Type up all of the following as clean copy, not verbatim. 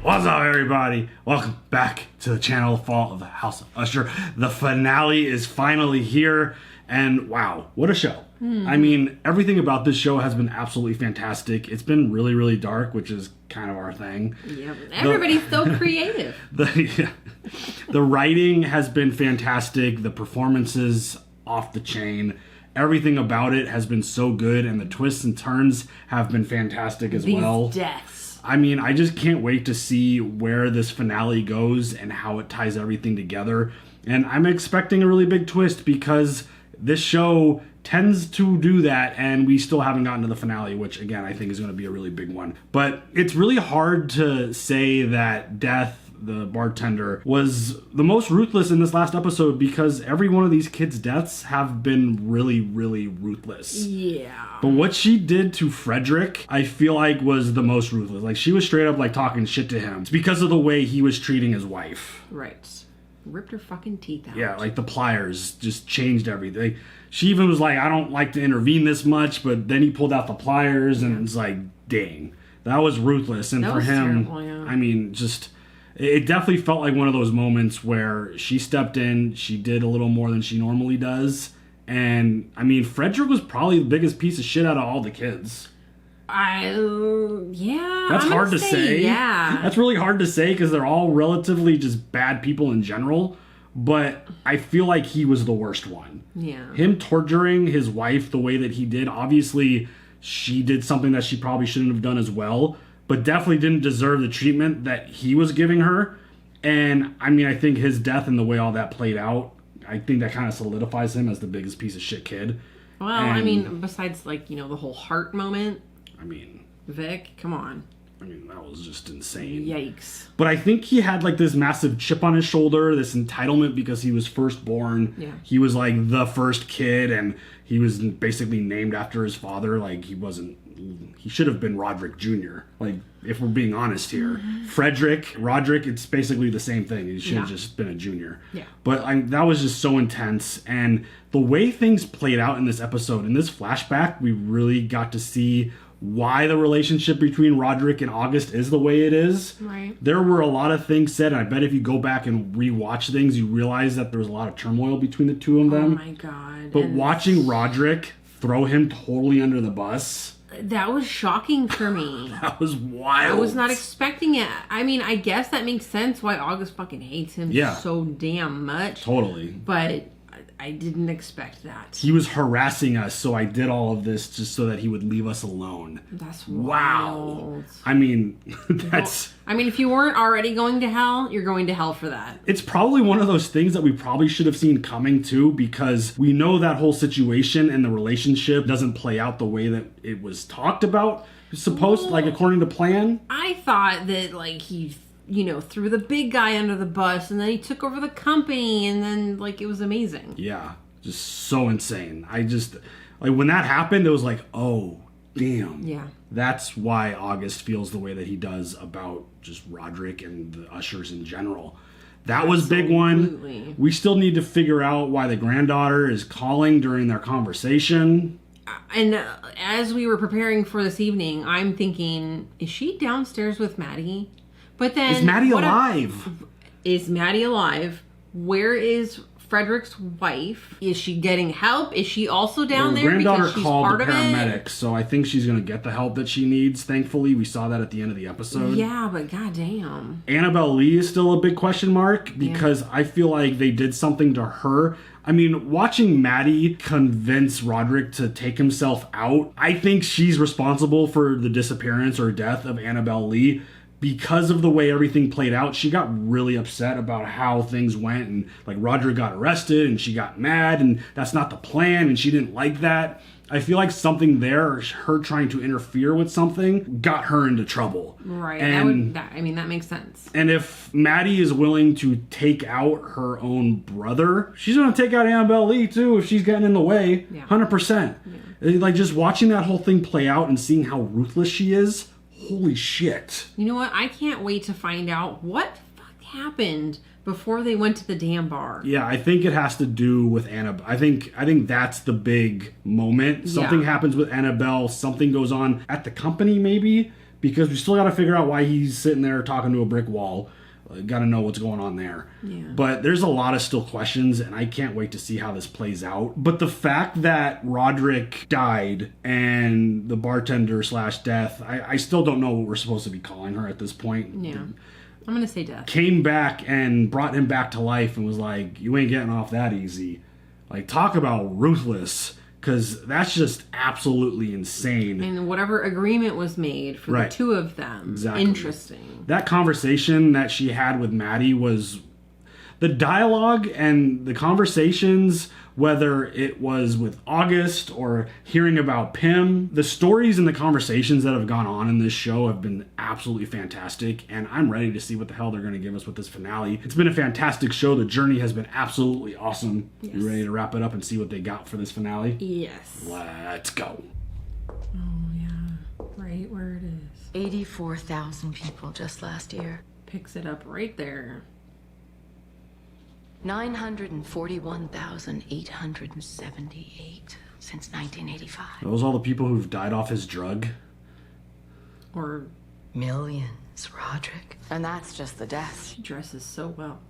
What's up, everybody? Welcome back to the channel, Fall of the House of Usher. The finale is finally here, and wow, what a show. I mean, everything about this show has been absolutely fantastic. It's been really, really dark, which is kind of our thing. Yeah, everybody's so creative. The writing has been fantastic. The performances off the chain. Everything about it has been so good, and the twists and turns have been fantastic as well. These deaths. I mean, I just can't wait to see where this finale goes and how it ties everything together. And I'm expecting a really big twist because this show tends to do that, and we still haven't gotten to the finale, which again I think is going to be a really big one. But it's really hard to say that Death, the bartender, was the most ruthless in this last episode because every one of these kids' deaths have been really, really ruthless. Yeah. But what she did to Frederick, I feel like was the most ruthless. Like, she was straight up like talking shit to him. It's because of the way he was treating his wife. Right. Ripped her fucking teeth out. Yeah, like the pliers just changed everything. She even was like, I don't like to intervene this much, but then he pulled out the pliers and it's like, dang. That was ruthless. And that for was him, terrible, yeah. I mean, just... It definitely felt like one of those moments where she stepped in, she did a little more than she normally does. And, I mean, Frederick was probably the biggest piece of shit out of all the kids. Yeah. That's hard to say. Yeah. That's really hard to say because they're all relatively just bad people in general. But I feel like he was the worst one. Yeah. Him torturing his wife the way that he did, obviously she did something that she probably shouldn't have done as well. But definitely didn't deserve the treatment that he was giving her. And, I mean, I think his death and the way all that played out, I think that kind of solidifies him as the biggest piece of shit kid. Well, I mean, besides, like, you know, the whole heart moment. I mean... Vic, come on. I mean, that was just insane. Yikes. But I think he had, like, this massive chip on his shoulder, this entitlement because he was firstborn. Yeah. He was, like, the first kid, and he was basically named after his father. Like, he wasn't... He should have been Roderick Jr. Like, if we're being honest here. Frederick, Roderick, it's basically the same thing. He should have just been a junior. Yeah. But that was just so intense. And the way things played out in this episode, in this flashback, we really got to see why the relationship between Roderick and August is the way it is. Right. There were a lot of things said, and I bet if you go back and rewatch things, you realize that there was a lot of turmoil between the two of them. Oh my god. But watching Roderick throw him totally under the bus... That was shocking for me. That was wild. I was not expecting it. I mean, I guess that makes sense why August fucking hates him so damn much. Totally. But I didn't expect that. He was harassing us, so I did all of this just so that he would leave us alone. That's wow. wild. I mean, that's... I mean, if you weren't already going to hell, you're going to hell for that. It's probably one of those things that we probably should have seen coming too, because we know that whole situation and the relationship doesn't play out the way that it was talked about. Like, according to plan. I thought that, like, he... you know, threw the big guy under the bus, and then he took over the company, and then, like, it was amazing. Yeah, just so insane. I just, like, when that happened, it was like, oh, damn. Yeah. That's why August feels the way that he does about just Roderick and the Ushers in general. That was big one. We still need to figure out why the granddaughter is calling during their conversation. And as we were preparing for this evening, I'm thinking, is she downstairs with Maddie? But then... Is Maddie alive? Is Maddie alive? Where is Frederick's wife? Is she getting help? Is she also down there because she's part of it? The granddaughter called the paramedics, so I think she's going to get the help that she needs, thankfully. We saw that at the end of the episode. Yeah, but goddamn. Annabelle Lee is still a big question mark because I feel like they did something to her. I mean, watching Maddie convince Roderick to take himself out, I think she's responsible for the disappearance or death of Annabelle Lee. Because of the way everything played out, she got really upset about how things went, and like Roderick got arrested and she got mad, and that's not the plan, and she didn't like that. I feel like something there, her trying to interfere with something, got her into trouble. Right. And, that makes sense. And if Maddie is willing to take out her own brother, she's going to take out Annabelle Lee too if she's getting in the way. Yeah. 100%. Yeah. Like, just watching that whole thing play out and seeing how ruthless she is, holy shit. You know what? I can't wait to find out what the fuck happened before they went to the damn bar. Yeah, I think it has to do with Annabelle. I think that's the big moment. Something happens with Annabelle. Something goes on at the company, maybe. because we still got to figure out why he's sitting there talking to a brick wall. Got to know what's going on there. Yeah. But there's a lot of still questions, and I can't wait to see how this plays out. But the fact that Roderick died and the bartender / death, I still don't know what we're supposed to be calling her at this point. Yeah. I'm going to say death. Came back and brought him back to life and was like, you ain't getting off that easy. Like, talk about ruthless. Because that's just absolutely insane. And whatever agreement was made for the two of them. Exactly. Interesting. That conversation that she had with Maddie was... The dialogue and the conversations, whether it was with August or hearing about Pym, the stories and the conversations that have gone on in this show have been absolutely fantastic, and I'm ready to see what the hell they're going to give us with this finale. It's been a fantastic show. The journey has been absolutely awesome. Yes. You ready to wrap it up and see what they got for this finale? Yes. Let's go. Oh, yeah. Right where it is. 84,000 people just last year. Picks it up right there. 941,878 since 1985. Those all the people who've died off his drug? Or... Millions, Roderick. And that's just the deaths. She dresses so well.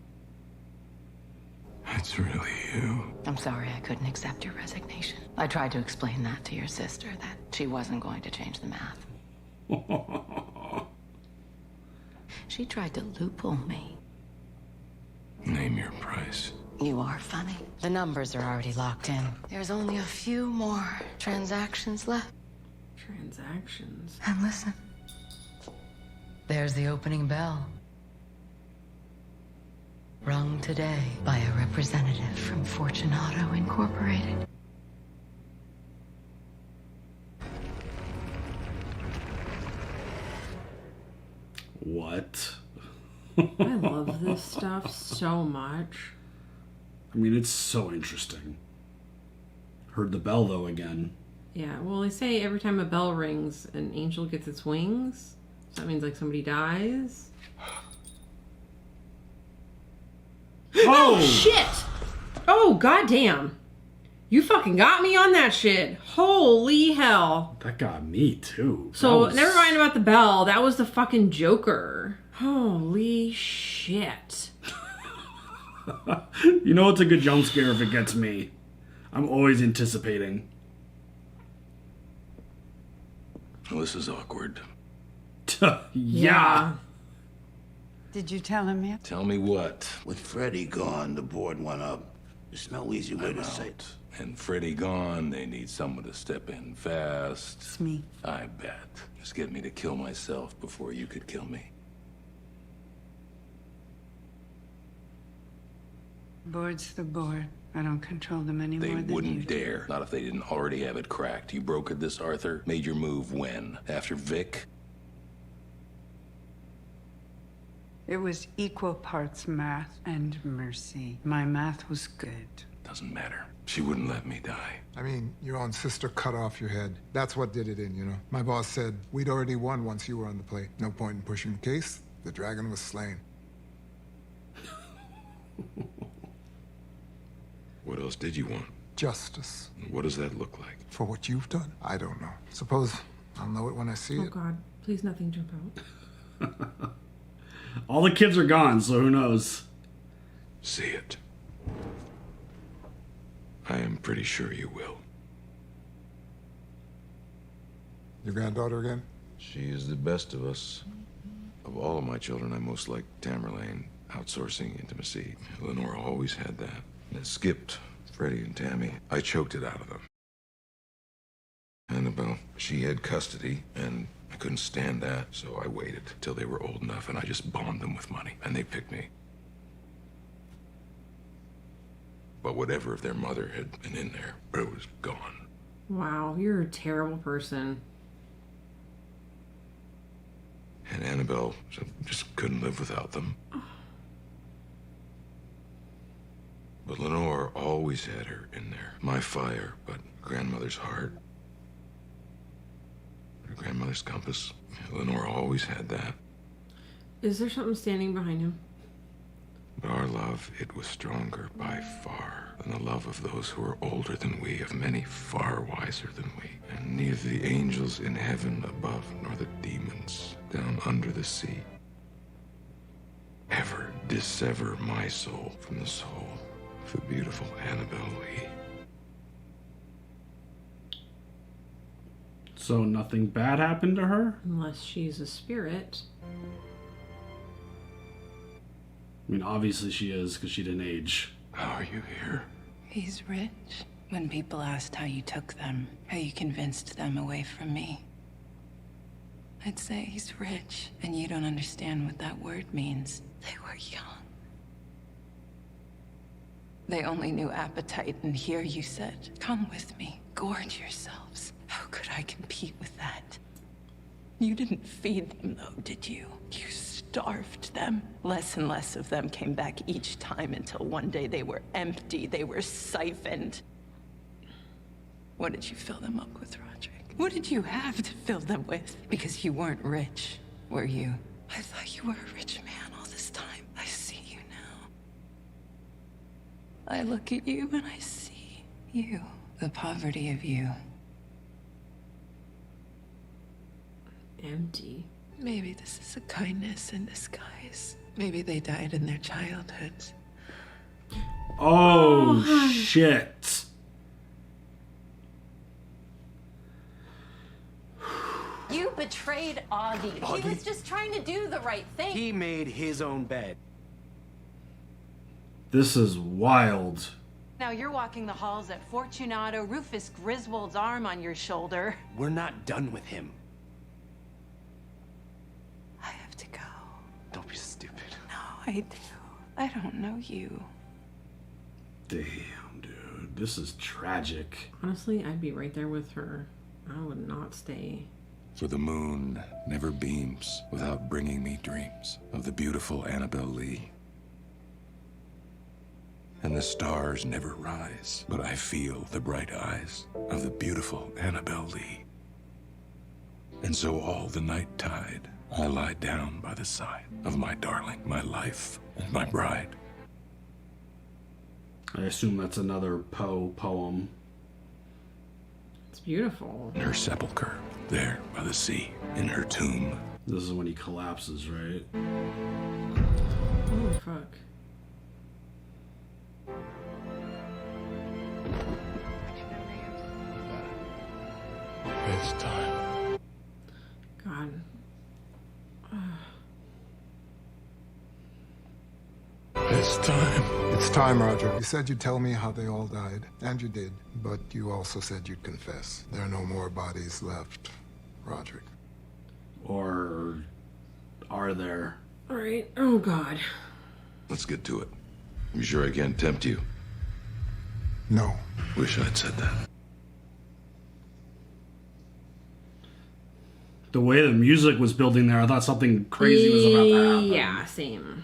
It's really you. I'm sorry I couldn't accept your resignation. I tried to explain that to your sister, that she wasn't going to change the math. She tried to loophole me. Name your price. You are funny. The numbers are already locked in. There's only a few more transactions left. Transactions? And listen. There's the opening bell. Rung today by a representative from Fortunato Incorporated. What? I love this stuff so much. I mean, it's so interesting. Heard the bell, though, again. Yeah, well, they say every time a bell rings, an angel gets its wings. So that means, like, somebody dies. Oh, shit! Oh, goddamn. You fucking got me on that shit. Holy hell. That got me, too. So, never mind about the bell. That was the fucking Joker. Holy shit. You know it's a good jump scare if it gets me. I'm always anticipating. Well, this is awkward. Yeah. Did you tell him yet? Tell me what? With Freddie gone, the board went up. There's no easy way to say it. And Freddie gone, they need someone to step in fast. It's me. I bet. Just get me to kill myself before you could kill me. Board's the board. I don't control them any They more than you wouldn't do. dare. Not if they didn't already have it cracked. You brokered this, Arthur. Made your move when? After Vic? It was equal parts math and mercy. My math was good. Doesn't matter. She wouldn't let me die. I mean, your own sister cut off your head. That's what did it in, you know? My boss said we'd already won once you were on the plate. No point in pushing the case. The dragon was slain. What else did you want? Justice. What does that look like? For what you've done? I don't know. Suppose I'll know it when I see Oh, it. God. Please nothing jump out. All the kids are gone, so who knows? See it. I am pretty sure you will. Your granddaughter again? She is the best of us. Of all of my children, I most like Tamerlane, outsourcing intimacy. Lenore always had that. And it skipped Freddie and Tammy. I choked it out of them. Annabelle, she had custody, and I couldn't stand that, so I waited till they were old enough, and I just bombed them with money, and they picked me. But whatever if their mother had been in there, it was gone. Wow, you're a terrible person. And Annabelle just couldn't live without them. But Lenore always had her in there. My fire, but grandmother's heart. Her grandmother's compass. Lenore always had that. Is there something standing behind him? But our love, it was stronger by far than the love of those who are older than we, of many far wiser than we. And neither the angels in heaven above nor the demons down under the sea ever dissever my soul from the soul of the beautiful Annabelle Lee. So nothing bad happened to her? Unless she's a spirit. I mean, obviously she is, because she didn't age. How are you here? He's rich. When people asked how you took them, how you convinced them away from me, I'd say he's rich, and you don't understand what that word means. They were young. They only knew appetite, and here you said, come with me, gorge yourselves. How could I compete with that? You didn't feed them, though, did you? You starved them. Less and less of them came back each time until one day they were empty, they were siphoned. What did you fill them up with, Roderick? What did you have to fill them with? Because you weren't rich, were you? I thought you were a rich man all this time. I see you now. I look at you and I see you. The poverty of you. Empty. Maybe this is a kindness in disguise. Maybe they died in their childhoods. Oh, shit. You betrayed Augie. He was just trying to do the right thing. He made his own bed. This is wild. Now you're walking the halls at Fortunato, Rufus Griswold's arm on your shoulder. We're not done with him. I have to go. Don't be stupid. No, I do. I don't know you. Damn, dude. This is tragic. Honestly, I'd be right there with her. I would not stay. For the moon never beams without bringing me dreams of the beautiful Annabelle Lee. And the stars never rise, but I feel the bright eyes of the beautiful Annabelle Lee. And so all the night tide, I lie down by the side of my darling, my life, and my bride. I assume that's another Poe poem. It's beautiful. In her sepulcher, there by the sea, in her tomb. This is when he collapses, right? Oh, fuck. It's time. God. It's time. It's time, Roger. You said you'd tell me how they all died, and you did. But you also said you'd confess. There are no more bodies left, Roderick. Or are there? Alright. Oh, God. Let's get to it. You sure I can't tempt you? No. Wish I'd said that. The way the music was building there, I thought something crazy was about to happen. Yeah, same.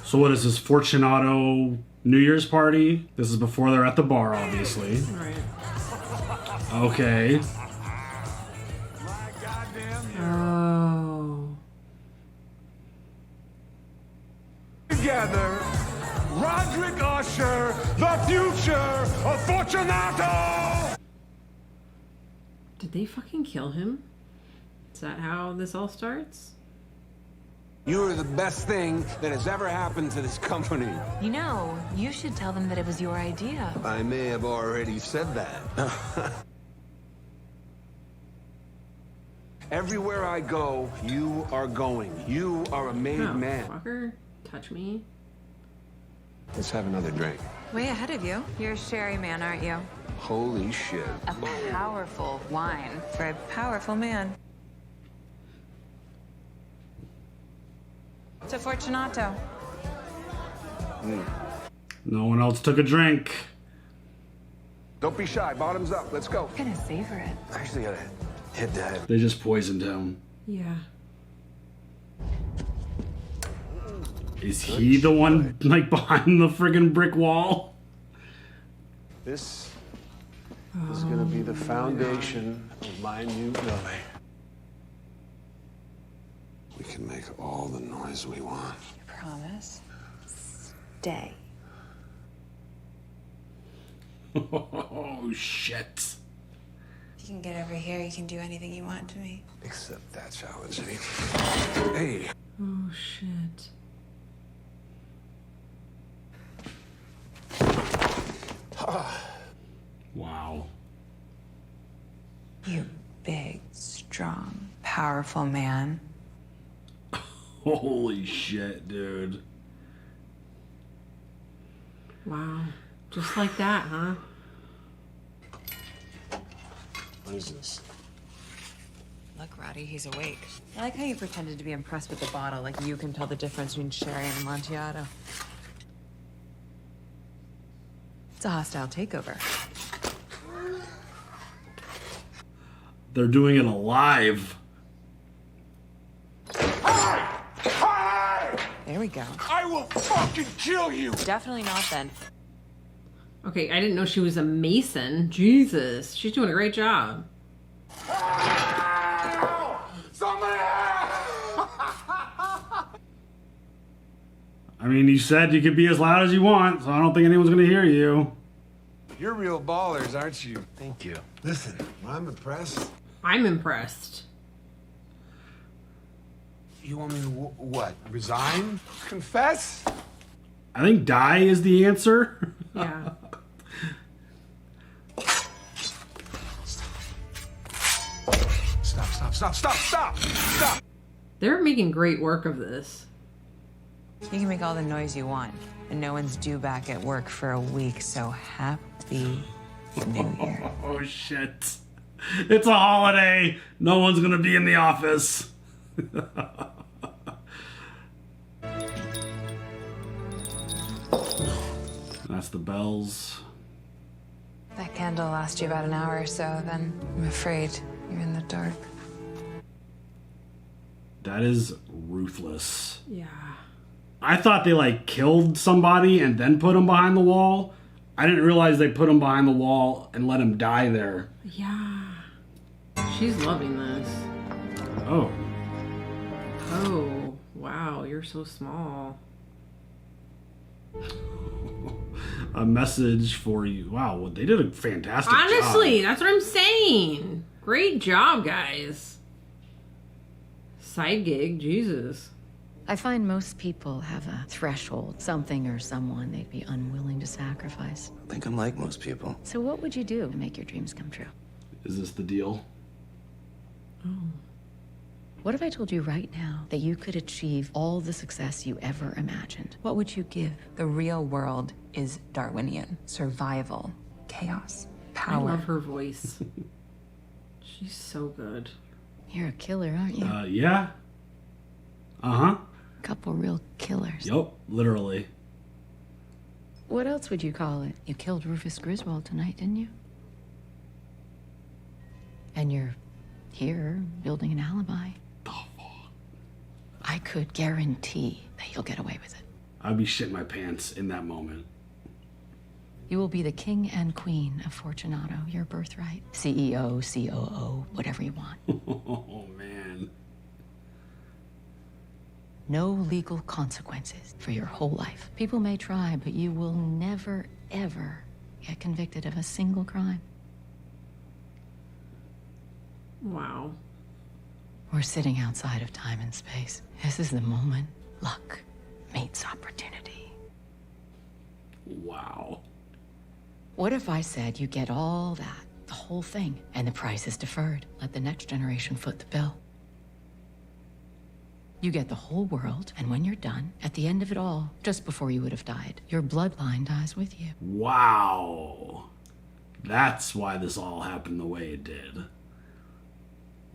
So what is this, Fortunato New Year's party? This is before they're at the bar, obviously. Alright. Okay. Oh. Together, Roderick Usher, the future of Fortunato! Did they fucking kill him? Is that how this all starts? You are the best thing that has ever happened to this company. You know, you should tell them that it was your idea. I may have already said that. Everywhere I go, you are going. You are a made Oh, man. fucker. Touch me. Let's have another drink. Way ahead of you. You're a sherry man, aren't you? Holy shit. A powerful wine for a powerful man. To Fortunato. No one else took a drink. Don't be shy. Bottoms up. Let's go. I'm gonna savor it. I actually gotta hit that. They just poisoned him. Yeah. Is he the one, like, behind the friggin' brick wall? This is gonna be the foundation of my new building. We can make all the noise we want. Promise. Stay. Oh, shit. You can get over here, you can do anything you want to me. Except that challenge, eh? Hey. Oh, shit. Wow. You big, strong, powerful man. Holy shit, dude. Wow. Just like that, huh? What is this? Look, Roddy, he's awake. I like how you pretended to be impressed with the bottle, like you can tell the difference between sherry and Amontillado. It's a hostile takeover. They're doing it alive. There we go. I will fucking kill you! Definitely not then. Okay, I didn't know she was a mason. Jesus, she's doing a great job. Somebody! I mean, you said you could be as loud as you want, so I don't think anyone's gonna hear you. You're real ballers, aren't you? Thank you. Listen, I'm impressed. I'm impressed. You want me to what? Resign? Confess? I think die is the answer. Yeah. Stop! They're making great work of this. You can make all the noise you want, and no one's due back at work for a week, so happy New Year. Oh, shit. It's a holiday. No one's gonna be in the office. That's the bells. That candle lasts you about an hour or so, then I'm afraid you're in the dark. That is ruthless. Yeah. I thought they like killed somebody and then put him behind the wall. I didn't realize they put him behind the wall and let him die there. Yeah. She's loving this. Oh. Oh, wow, you're so small. A message for you. Wow, well, they did a fantastic Honestly, job. that's what I'm saying. Great job, guys. Side gig, Jesus. I find most people have a threshold, something or someone they'd be unwilling to sacrifice. I think I'm like most people. So what would you do to make your dreams come true? Is this the deal? Oh. What if I told you right now that you could achieve all the success you ever imagined? What would you give? The real world is Darwinian. Survival, chaos, power. I love her voice. She's so good. You're a killer, aren't you? Yeah. Uh-huh. Couple real killers. Yup, literally. What else would you call it? You killed Rufus Griswold tonight, didn't you? And you're here building an alibi. I could guarantee that you'll get away with it. I'd be shitting my pants in that moment. You will be the king and queen of Fortunato, your birthright. CEO, COO, whatever you want. Oh, man. No legal consequences for your whole life. People may try, but you will never, ever get convicted of a single crime. Wow. We're sitting outside of time and space. This is the moment luck meets opportunity. Wow. What if I said you get all that, the whole thing, and the price is deferred? Let the next generation foot the bill. You get the whole world, and when you're done, at the end of it all, just before you would have died, your bloodline dies with you. Wow. That's why this all happened the way it did.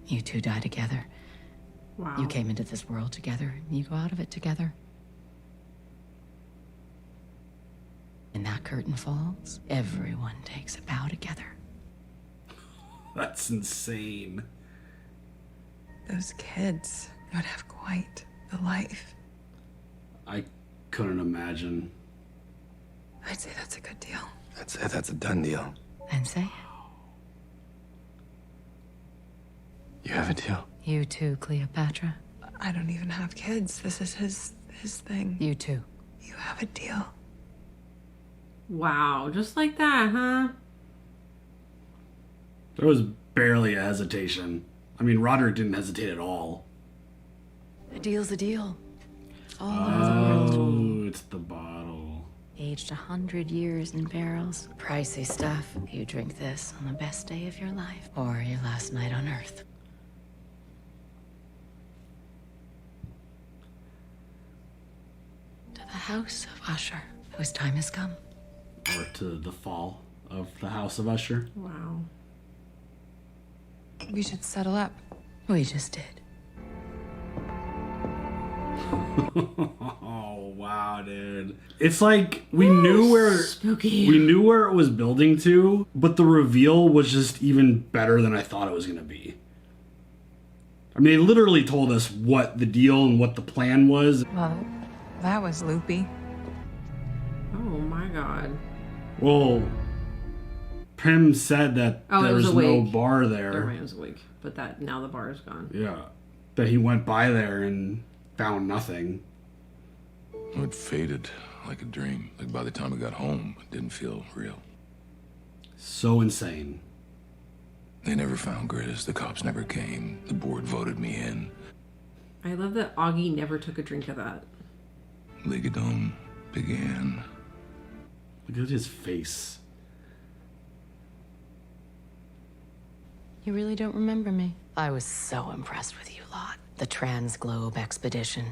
You two die together. Wow. You came into this world together, and you go out of it together. And that curtain falls, everyone takes a bow together. That's insane. Those kids would have quite the life. I couldn't imagine. I'd say that's a good deal. I'd say that's a done deal. Then say it. You have a deal? You too, Cleopatra. I don't even have kids. This is his thing. You too. You have a deal. Wow, just like that, huh? There was barely a hesitation. I mean, Roderick didn't hesitate at all. A deal's a deal. All Oh, it's the bottle. Aged 100 years in barrels. Pricey stuff. You drink this on the best day of your life or your last night on Earth. To the House of Usher, whose time has come. Or to the fall of the House of Usher. Wow. We should settle up. We just did. Oh wow, dude! It's like we knew where spooky. We knew where it was building to, but the reveal was just even better than I thought it was going to be. I mean, they literally told us what the deal and what the plan was. Well, that was loopy. Oh my god. Well, Pym said that there was no bar there. Everybody was awake, but that now the bar is gone. Yeah, that he went by there and found nothing. It faded like a dream. Like by the time I got home, it didn't feel real. So insane. They never found Grizz. The cops never came. The board voted me in. I love that Augie never took a drink of that. Ligadone began. Look at his face. You really don't remember me? I was so impressed with you lot. The Transglobe expedition.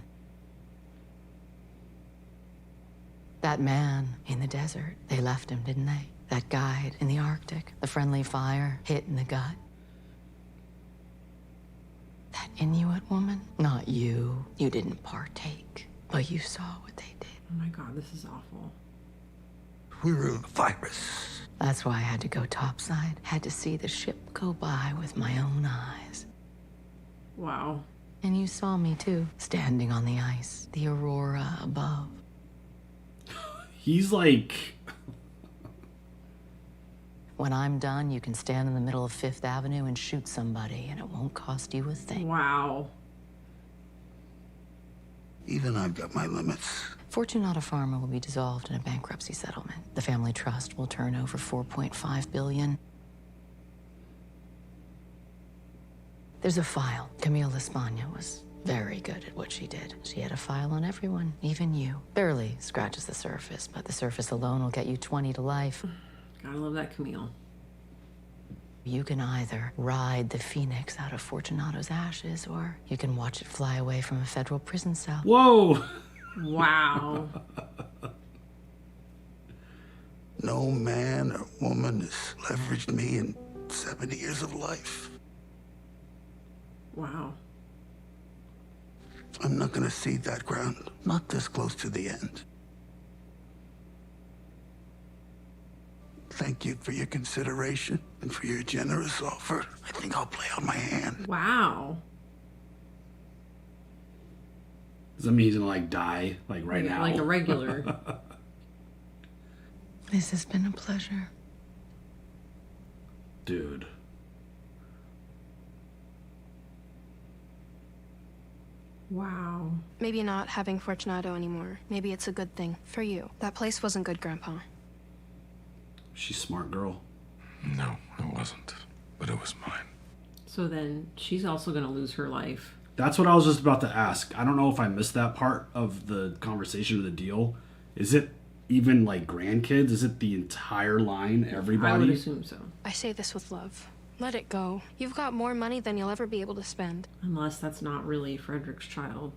That man in the desert, they left him, didn't they? That guide in the Arctic, the friendly fire hit in the gut. That Inuit woman, not you. You didn't partake, but you saw what they did. Oh my god, this is awful. We were in a virus. That's why I had to go topside. Had to see the ship go by with my own eyes. Wow. And you saw me too, standing on the ice, the aurora above. He's like... When I'm done, you can stand in the middle of Fifth Avenue and shoot somebody, and it won't cost you a thing. Wow. Even I've got my limits. Fortunata Pharma will be dissolved in a bankruptcy settlement. The family trust will turn over $4.5 billion. There's a file. Camille L'Espagne was very good at what she did. She had a file on everyone, even you. Barely scratches the surface, but the surface alone will get you 20 to life. Gotta love that Camille. You can either ride the phoenix out of Fortunato's ashes, or you can watch it fly away from a federal prison cell. Whoa! Wow. No man or woman has leveraged me in 70 years of life. Wow. I'm not gonna cede that ground. Not this close to the end. Thank you for your consideration and for your generous offer. I think I'll play out my hand. Wow. Does that mean he's gonna like die like right now? Like a regular. This has been a pleasure. Dude. Wow. Maybe not having Fortunato anymore. Maybe it's a good thing for you. That place wasn't good, Grandpa. She's a smart girl. No, it wasn't. But it was mine. So then she's also gonna lose her life. That's what I was just about to ask. I don't know if I missed that part of the conversation or the deal. Is it even like grandkids? Is it the entire line, everybody? I would assume so. I say this with love. Let it go. You've got more money than you'll ever be able to spend. Unless that's not really Frederick's child.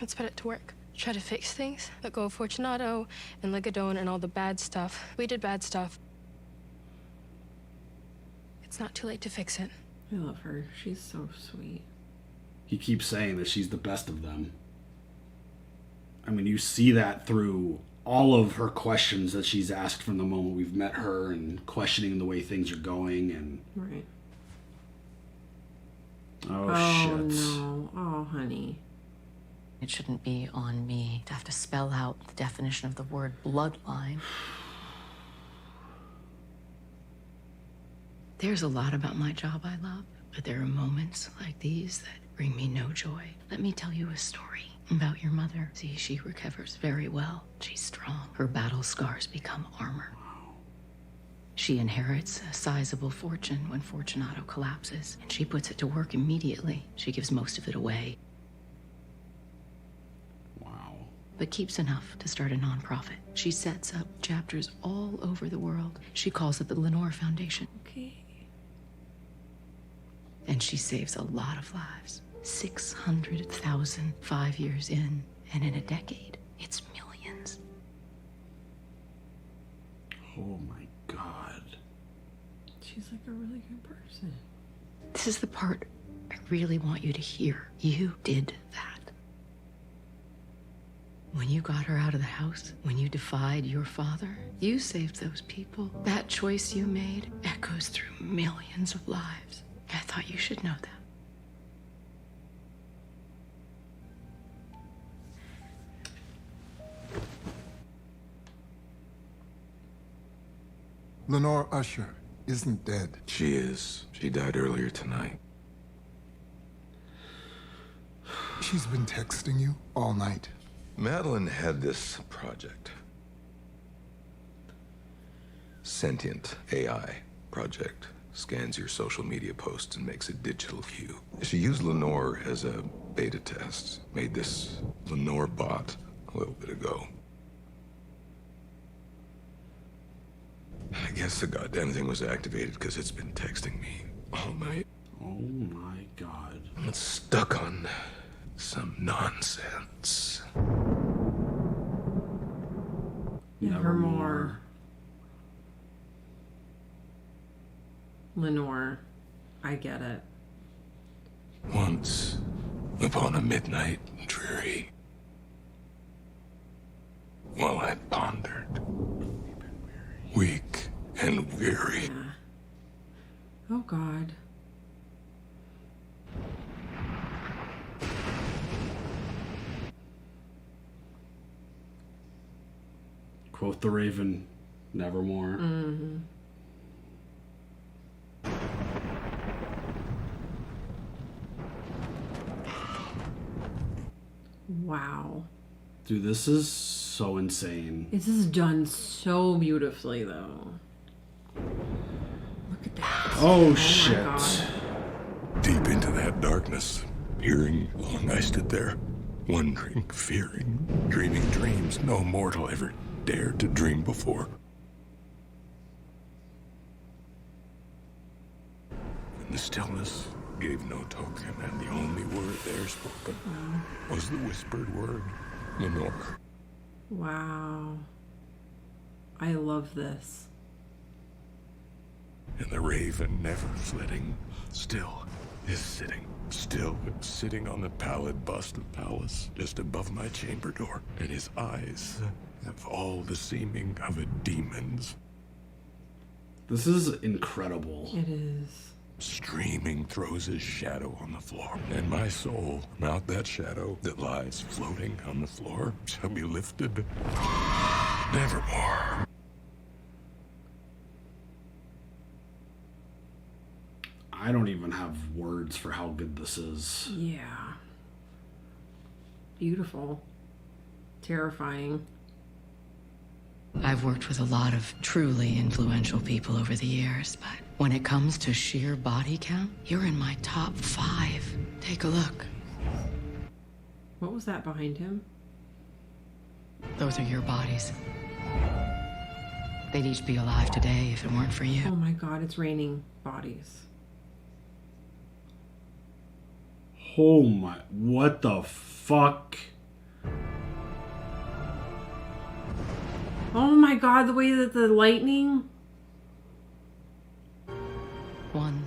Let's put it to work. Try to fix things. Let go of Fortunato and Ligadone and all the bad stuff. We did bad stuff. It's not too late to fix it. I love her. She's so sweet. He keeps saying that she's the best of them. I mean, you see that through all of her questions that she's asked from the moment we've met her, and questioning the way things are going, and... Right. Oh, shit. No. Oh, honey. It shouldn't be on me to have to spell out the definition of the word bloodline. There's a lot about my job I love, but there are moments like these that bring me no joy. Let me tell you a story. About your mother. See, she recovers very well. She's strong. Her battle scars become armor. She inherits a sizable fortune when Fortunato collapses, and she puts it to work immediately. She gives most of it away. Wow. But keeps enough to start a nonprofit. She sets up chapters all over the world. She calls it the Lenore Foundation. Okay. And she saves a lot of lives. 600,000 5 years in, and in a decade, it's millions. Oh my God. She's like a really good person. This is the part I really want you to hear. You did that. When you got her out of the house, when you defied your father, you saved those people. That choice you made echoes through millions of lives. I thought you should know that. Lenore Usher isn't dead. She is. She died earlier tonight. She's been texting you all night. Madeline had this project. Sentient AI project. Scans your social media posts and makes a digital view. She used Lenore as a beta test. Made this Lenore bot a little bit ago. I guess the goddamn thing was activated because it's been texting me all night. Oh my God. It's stuck on some nonsense. Nevermore. Lenore. I get it. Once, upon a midnight dreary, while I pondered, weak and weary. Yeah. Oh God. Quote the Raven, nevermore. Mm-hmm. Wow. Dude, this is so insane. This is done so beautifully, though. Look at that. Oh shit. My God. Deep into that darkness, peering long I stood there, wondering, fearing, dreaming dreams no mortal ever dared to dream before. And the stillness gave no token, and the only word there spoken was the whispered word, Lenore. Wow. I love this. And the raven, never flitting, still is sitting. Still sitting on the pallid bust of Pallas, just above my chamber door. And his eyes have all the seeming of a demon's. This is incredible. It is. Streaming throws his shadow on the floor. And my soul, not that shadow that lies floating on the floor, shall be lifted nevermore. I don't even have words for how good this is. Yeah. Beautiful. Terrifying. I've worked with a lot of truly influential people over the years, but when it comes to sheer body count, you're in my top 5. Take a look. What was that behind him? Those are your bodies. They'd each be alive today if it weren't for you. Oh my God, it's raining bodies. Oh my, what the fuck? Oh my God, the way that the lightning. One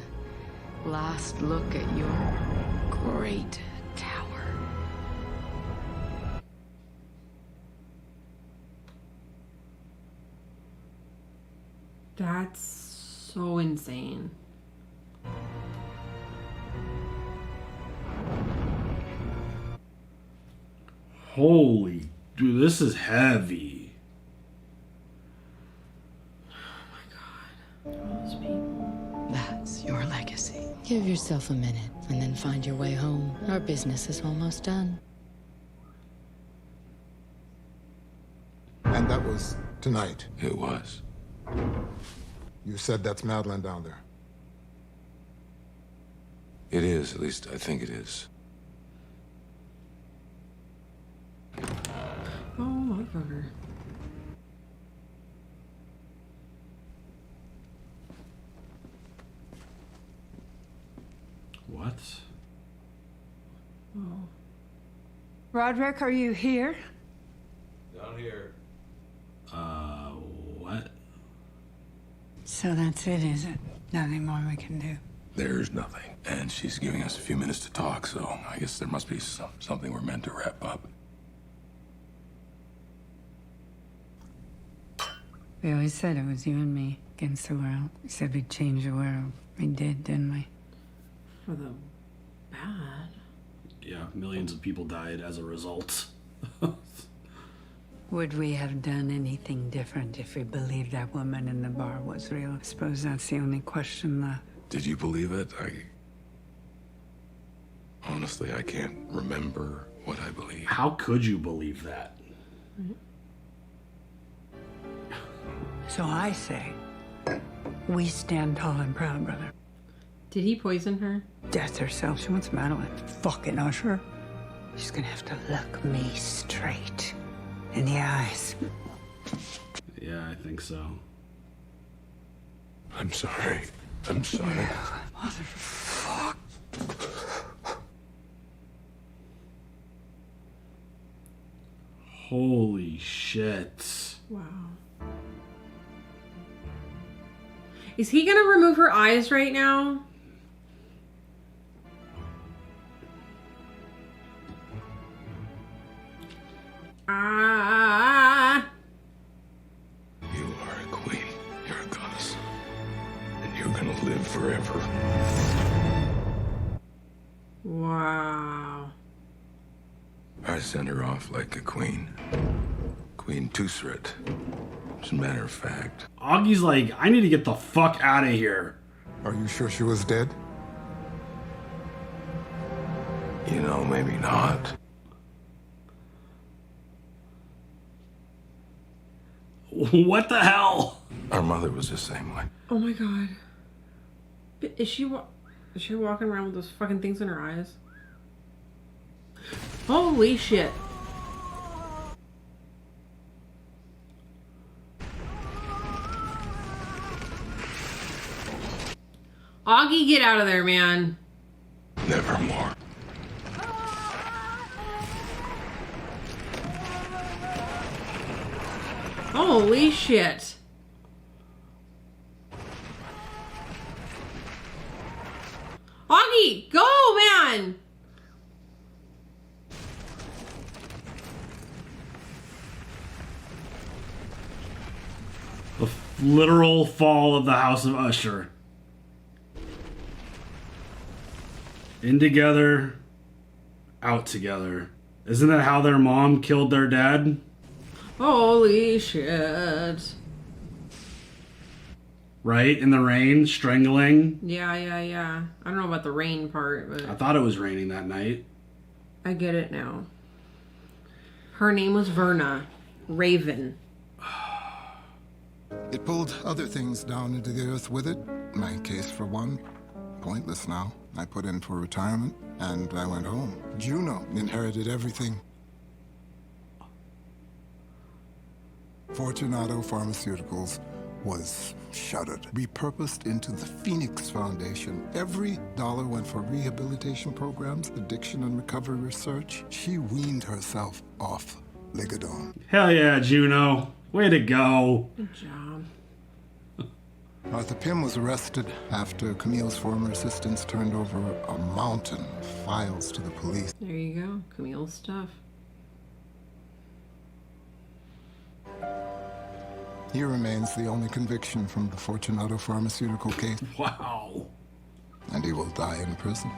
last look at your great tower. That's so insane. Holy, dude, this is heavy. Oh my God. All those people. That's your legacy. Give yourself a minute and then find your way home. Our business is almost done. was tonight. It was. You said that's Madeline down there. It is, at least I think it is. Oh, motherfucker. What? Oh. Roderick, are you here? Down here. What? So that's it, is it? Nothing more we can do. There's nothing. And she's giving us a few minutes to talk, so I guess there must be something we're meant to wrap up. We always said it was you and me against the world. We said we'd change the world. We did, didn't we? For the bad. Yeah, millions of people died as a result. Would we have done anything different if we believed that woman in the bar was real? I suppose that's the only question left. Did you believe it? Honestly, I can't remember what I believe. How could you believe that? So I say, we stand tall and proud, brother. Did he poison her? Death herself. She wants Madeline. Fucking Usher. She's gonna have to look me straight in the eyes. Yeah, I think so. I'm sorry. I'm sorry. Motherfuck. Holy shit. Wow. Is he gonna remove her eyes right now? Ah. You are a queen. You're a goddess. And you're gonna live forever. Wow. I sent her off like a queen. Queen Tusret. As a matter of fact. Augie's like, I need to get the fuck out of here. Are you sure she was dead? You know, maybe not. What the hell? Our mother was the same way. Oh my god. Is she walking around with those fucking things in her eyes? Holy shit. Augie, get out of there, man. Nevermore. Holy shit. Augie, go, man. The literal fall of the House of Usher. In together, out together. Isn't that how their mom killed their dad? Holy shit. Right? In the rain, strangling. Yeah. I don't know about the rain part, but I thought it was raining that night. I get it now. Her name was Verna. Raven. It pulled other things down into the earth with it. My case, for one, pointless now. I put in for retirement, and I went home. Juno inherited everything. Fortunato Pharmaceuticals was shuttered, repurposed into the Phoenix Foundation. Every dollar went for rehabilitation programs, addiction and recovery research. She weaned herself off Ligadone. Hell yeah, Juno. Way to go. Good job. Arthur Pym was arrested after Camille's former assistants turned over a mountain of files to the police. There you go. Camille's stuff. He remains the only conviction from the Fortunato pharmaceutical case. Wow. And he will die in prison.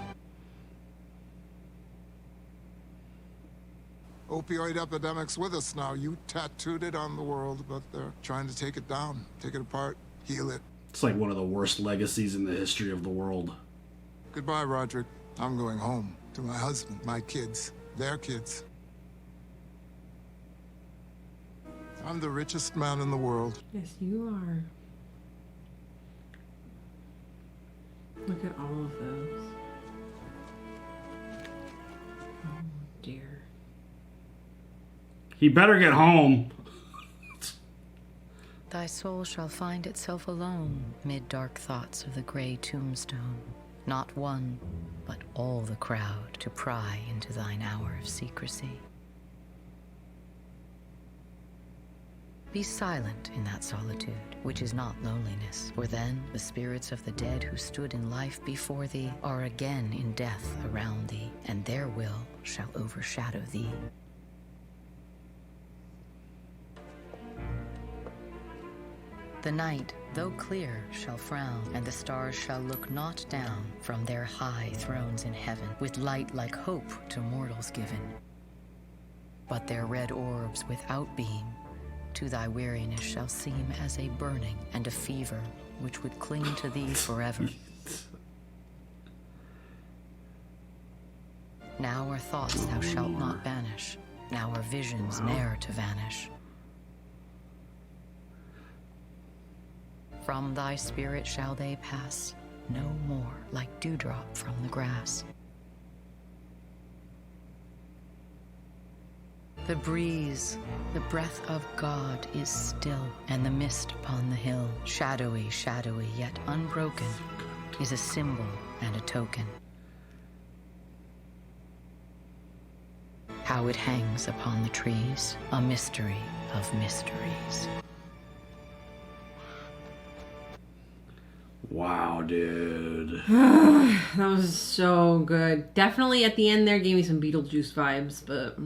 Opioid epidemic's with us now. You tattooed it on the world, but they're trying to take it down, take it apart, heal it. It's like one of the worst legacies in the history of the world. Goodbye, Roderick. I'm going home to my husband, my kids, their kids. I'm the richest man in the world. Yes, you are. Look at all of those. Oh, dear. He better get home. Thy soul shall find itself alone mid dark thoughts of the gray tombstone. Not one, but all the crowd to pry into thine hour of secrecy. Be silent in that solitude, which is not loneliness, for then the spirits of the dead who stood in life before thee are again in death around thee, and their will shall overshadow thee. The night, though clear, shall frown, and the stars shall look not down from their high thrones in heaven, with light like hope to mortals given. But their red orbs without beam to thy weariness shall seem as a burning and a fever which would cling to thee forever. Now are thoughts thou shalt not banish, now are visions ne'er to vanish. From thy spirit shall they pass, no more like dewdrop from the grass. The breeze, the breath of God is still, and the mist upon the hill, shadowy, shadowy, yet unbroken, is a symbol and a token. How it hangs upon the trees, a mystery of mysteries. Wow, dude. That was so good. Definitely at the end there gave me some Beetlejuice vibes, but...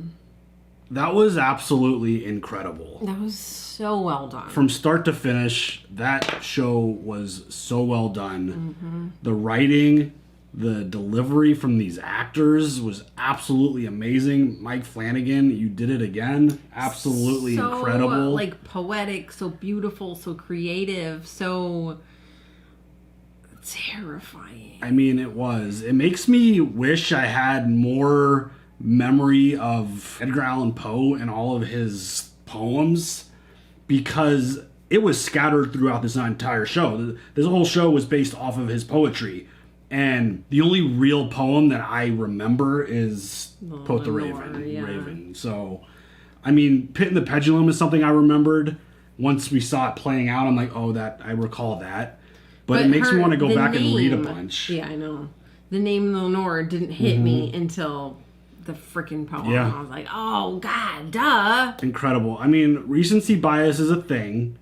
That was absolutely incredible. That was so well done. From start to finish, that show was so well done. The writing, the delivery from these actors was absolutely amazing. Mike Flanagan, you did it again. Absolutely so, incredible. Like poetic, so beautiful, so creative, so terrifying. I mean, it was. It makes me wish I had more memory of Edgar Allan Poe and all of his poems, because it was scattered throughout this entire show. This whole show was based off of his poetry, and the only real poem that I remember is Poet the Raven. So, I mean, Pit and the Pendulum is something I remembered. Once we saw it playing out, I'm like, oh, that I recall that. But it makes me want to go back and read a bunch. Yeah, I know. The name Lenore didn't hit me until the freaking poem. Yeah. I was like, oh, God, duh. Incredible. I mean, recency bias is a thing.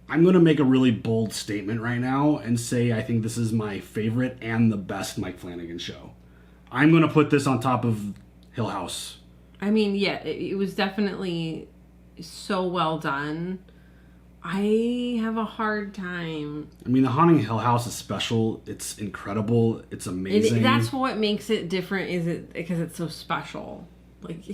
I'm going to make a really bold statement right now and say I think this is my favorite and the best Mike Flanagan show. I'm going to put this on top of Hill House. I mean, yeah, it was definitely so well done. I have a hard time. I mean, The Haunting of Hill House is special. It's incredible. It's amazing. That's what makes it different, is it because it's so special. Like,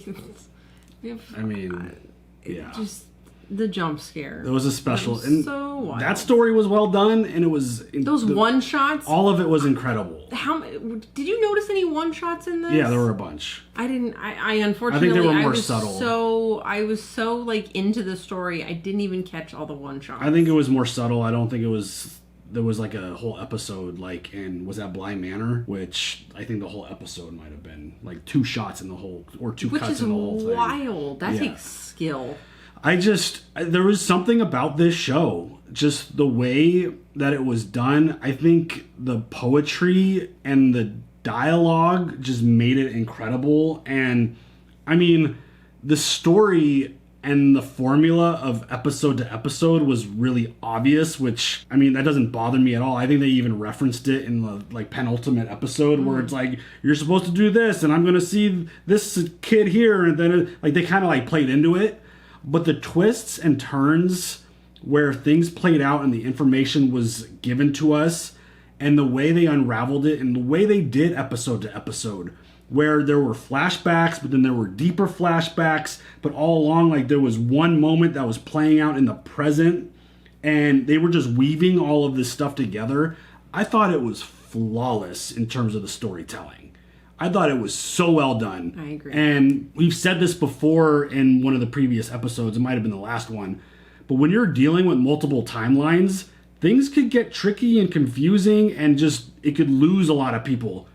I mean, yeah. Just the jump scare. It was a special. And so wild. That story was well done, and it was... Those one-shots? All of it was incredible. Did you notice any one-shots in this? Yeah, there were a bunch. I didn't. I unfortunately... I think they were more subtle. I was so, like, into the story, I didn't even catch all the one-shots. I think it was more subtle. I don't think it was... There was, like, a whole episode, like, in... Was that Bly Manor? Which I think the whole episode might have been, like, 2 shots in the whole... Or 2 cuts in the whole thing. Which is wild. That takes skill. There was something about this show, just the way that it was done. I think the poetry and the dialogue just made it incredible. And I mean, the story and the formula of episode to episode was really obvious, which, I mean, that doesn't bother me at all. I think they even referenced it in the, like, penultimate episode where it's like, you're supposed to do this and I'm going to see this kid here. And then like they kind of like played into it. But the twists and turns where things played out and the information was given to us and the way they unraveled it and the way they did episode to episode, where there were flashbacks, but then there were deeper flashbacks, but all along, like, there was one moment that was playing out in the present and they were just weaving all of this stuff together. I thought it was flawless in terms of the storytelling. I thought it was so well done. I agree. And we've said this before in one of the previous episodes. It might have been the last one. But when you're dealing with multiple timelines, things could get tricky and confusing and just, it could lose a lot of people.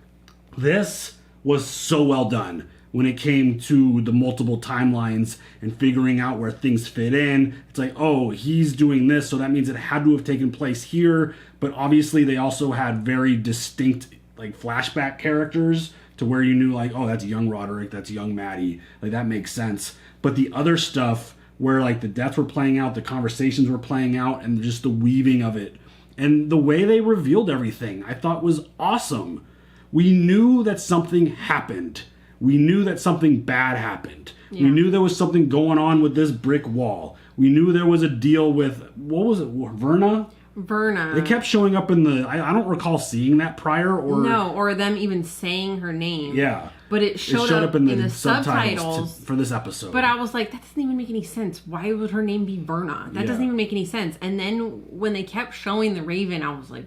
This was so well done when it came to the multiple timelines and figuring out where things fit in. It's like, oh, he's doing this, so that means it had to have taken place here. But obviously they also had very distinct like flashback characters to where you knew like, oh, that's young Roderick, that's young Maddie. Like that makes sense. But the other stuff where like the deaths were playing out, the conversations were playing out, and just the weaving of it. And the way they revealed everything, I thought was awesome. We knew that something happened. We knew that something bad happened. Yeah. We knew there was something going on with this brick wall. We knew there was a deal with, what was it, Verna? Verna. They kept showing up in the, I don't recall seeing that prior or... No, or them even saying her name. Yeah. But it showed up in the subtitles for this episode. But I was like, that doesn't even make any sense. Why would her name be Verna? That doesn't even make any sense. And then when they kept showing the Raven, I was like,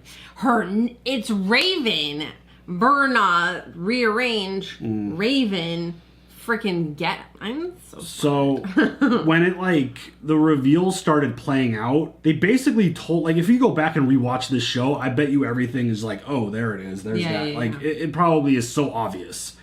it's Raven. Verna, rearrange, Raven, freaking get. I'm so when it like the reveals started playing out, they basically told, like, if you go back and rewatch this show, I bet you everything is like, oh, there it is, there's that. Like it probably is so obvious.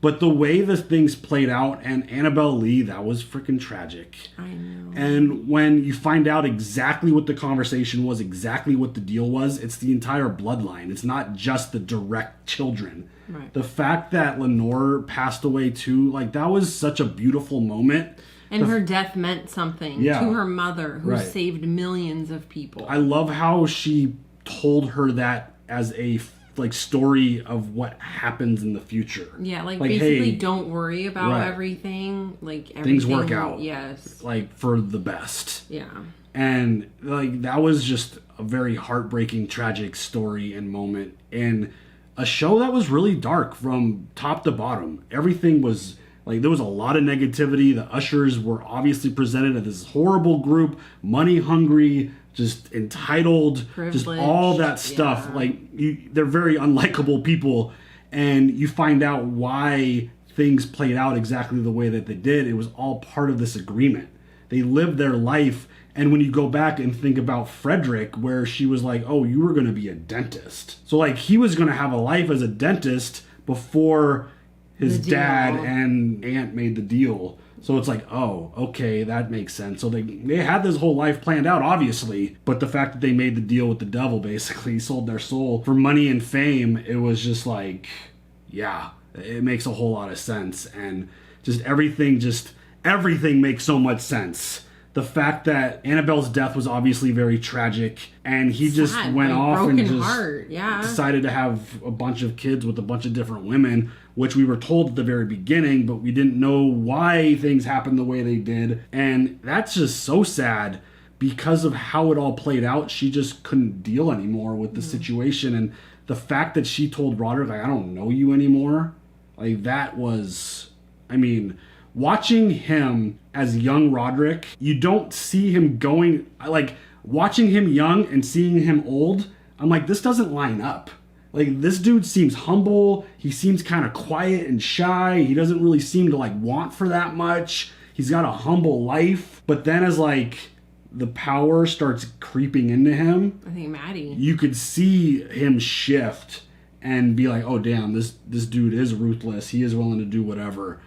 But the way the things played out, and Annabelle Lee, that was freaking tragic. I know. And when you find out exactly what the conversation was, exactly what the deal was, it's the entire bloodline. It's not just the direct children. Right. The fact that Lenore passed away too, like that was such a beautiful moment. And her death meant something to her mother, who saved millions of people. I love how she told her that as a like story of what happens in the future. Yeah, like basically, hey, don't worry about everything. Like everything, things work out. Yes, like for the best. Yeah, and like that was just a very heartbreaking, tragic story and moment in a show that was really dark from top to bottom. Everything was like, there was a lot of negativity. The Ushers were obviously presented as this horrible group, money hungry, just entitled, just all that stuff. Like they're very unlikable people, and you find out why things played out exactly the way that they did. It was all part of this agreement. They lived their life, and when you go back and think about Frederick, where she was like, oh, you were going to be a dentist. So like he was going to have a life as a dentist before his dad and aunt made the deal. So it's like, oh, okay, that makes sense. So they had this whole life planned out, obviously, but the fact that they made the deal with the devil, basically sold their soul for money and fame, it was just like, yeah, it makes a whole lot of sense. And just everything makes so much sense. The fact that Annabelle's death was obviously very tragic, and he just went off and just decided to have a bunch of kids with a bunch of different women, which we were told at the very beginning, but we didn't know why things happened the way they did. And that's just so sad because of how it all played out. She just couldn't deal anymore with the situation. And the fact that she told Roderick, like, I don't know you anymore, like that was, I mean, watching him as young Roderick, you don't see him going, like, watching him young and seeing him old, I'm like, this doesn't line up. Like, this dude seems humble, he seems kind of quiet and shy, he doesn't really seem to, like, want for that much, he's got a humble life, but then as, like, the power starts creeping into him, I think Maddie, you could see him shift and be like, oh, damn, this dude is ruthless, he is willing to do whatever.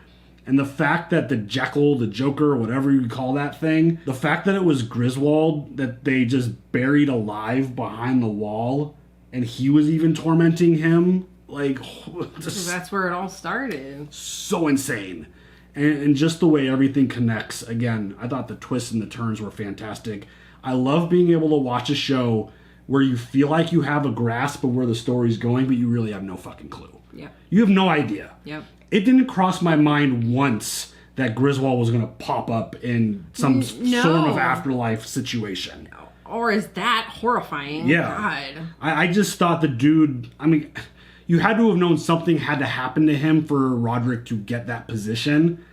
And the fact that the Jekyll, the Joker, whatever you call that thing, the fact that it was Griswold that they just buried alive behind the wall, and he was even tormenting him, like, just that's where it all started. So insane. And just the way everything connects. Again, I thought the twists and the turns were fantastic. I love being able to watch a show where you feel like you have a grasp of where the story's going, but you really have no fucking clue. Yep. You have no idea. Yep. It didn't cross my mind once that Griswold was going to pop up in some sort of afterlife situation. Or is that horrifying? Yeah. God. I just thought the dude, I mean, you had to have known something had to happen to him for Roderick to get that position.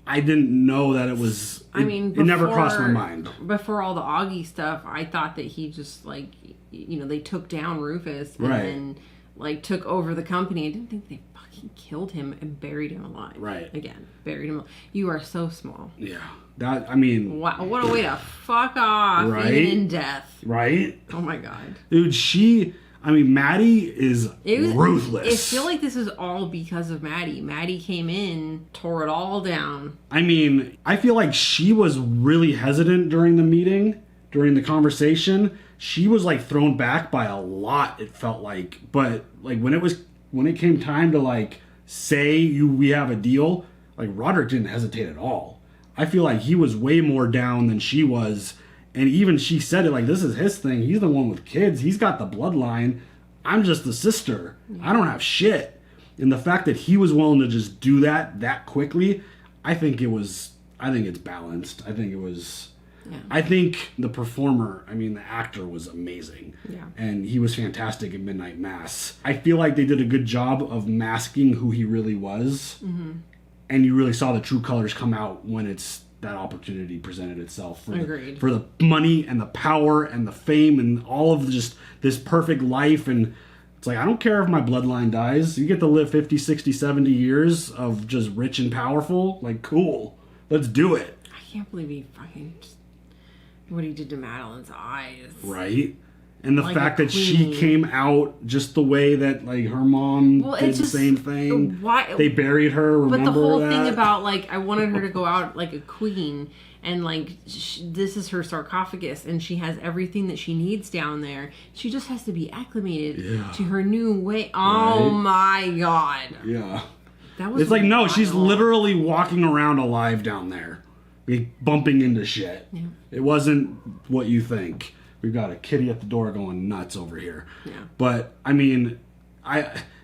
I didn't know that it was, it never crossed my mind. Before all the Augie stuff, I thought that he just, like, you know, they took down Rufus and then like took over the company, I didn't think they fucking killed him and buried him alive. Right. Again, buried him alive. You are so small. Yeah. That, I mean... Wow, what a way to fuck off, right? even in death. Right? Oh my god. Dude, Maddie is ruthless. I feel like this is all because of Maddie. Maddie came in, tore it all down. I mean, I feel like she was really hesitant during the meeting, during the conversation. She was like thrown back by a lot, it felt like. But like when it came time to like say we have a deal, like Roderick didn't hesitate at all. I feel like he was way more down than she was. And even she said it like, this is his thing. He's the one with kids. He's got the bloodline. I'm just the sister. I don't have shit. And the fact that he was willing to just do that quickly, I think it's balanced. I think it was... Yeah. I think the performer, the actor was amazing. Yeah. And he was fantastic in Midnight Mass. I feel like they did a good job of masking who he really was. Mm-hmm. And you really saw the true colors come out when that opportunity presented itself for the money and the power and the fame and all of just this perfect life. And it's like, I don't care if my bloodline dies. You get to live 50, 60, 70 years of just rich and powerful. Like, cool. Let's do it. I can't believe he fucking what he did to Madeline's eyes. Right? And the fact that she came out just the way that like her mom did the same thing. Why they buried her? Remember but the whole that? thing about like I wanted her to go out like a queen, and like this is her sarcophagus, and she has everything that she needs down there. She just has to be acclimated to her new way. Oh my god! Yeah, that was. It's like no, she's literally walking around alive down there, bumping into shit. Yeah. It wasn't what you think. We've got a kitty at the door going nuts over here. Yeah. But, it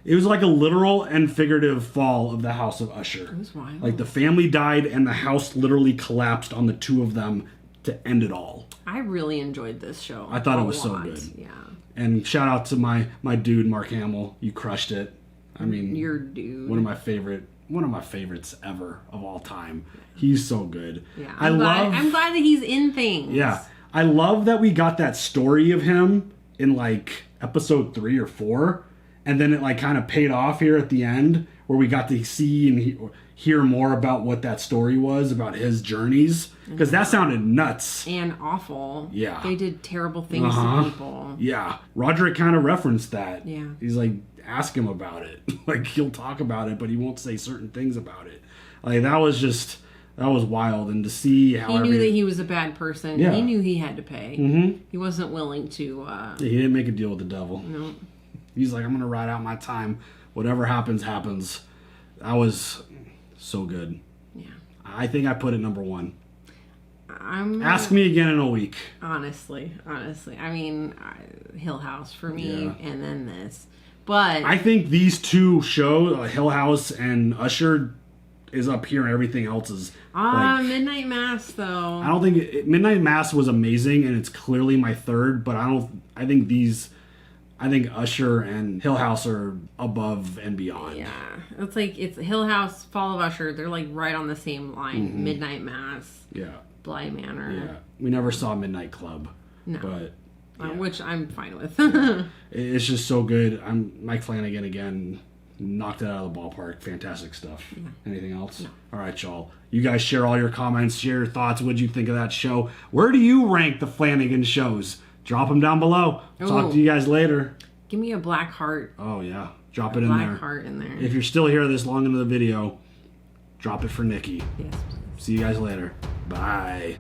was like a literal and figurative fall of the House of Usher. It was wild. Like, the family died and the house literally collapsed on the two of them to end it all. I really enjoyed this show. I thought it was so good. Yeah. And shout out to my dude, Mark Hamill. You crushed it. Your dude. One of my favorites ever of all time. He's so good. Yeah. I'm glad that he's in things. Yeah. I love that we got that story of him in like episode 3 or 4, and then it like kind of paid off here at the end where we got to see and hear more about what that story was about his journeys, because that sounded nuts and awful. Yeah, they did terrible things to people. Yeah, Roderick kind of referenced that. Yeah, he's like, ask him about it. Like he'll talk about it, but he won't say certain things about it. Like that was wild, and to see how he knew that he was a bad person. Yeah. He knew he had to pay. Mm-hmm. He wasn't willing to. He didn't make a deal with the devil. No, he's like, I'm gonna ride out my time. Whatever happens, happens. That was so good. Yeah, I think I put it number 1. Ask me again in a week. Honestly, Hill House for me, and then this. But I think these two shows, Hill House and Usher, is up here, and everything else is Midnight Mass though. I don't think Midnight Mass was amazing, and it's clearly my third, but I think Usher and Hill House are above and beyond. Yeah, it's Hill House, Fall of Usher. They're like right on the same line. Mm-hmm. Midnight Mass. Yeah. Bly Manor. Yeah, we never saw Midnight Club. No, but which I'm fine with. It's just so good. Mike Flanagan again. Knocked it out of the ballpark. Fantastic stuff. Yeah. Anything else? No. All right, y'all. You guys share all your comments, share your thoughts. What'd you think of that show? Where do you rank the Flanagan shows? Drop them down below. Ooh. Talk to you guys later. Give me a black heart. Oh, yeah. Drop it in there. Black heart in there. If you're still here this long into the video, drop it for Nikki. Yes. See you guys later. Bye.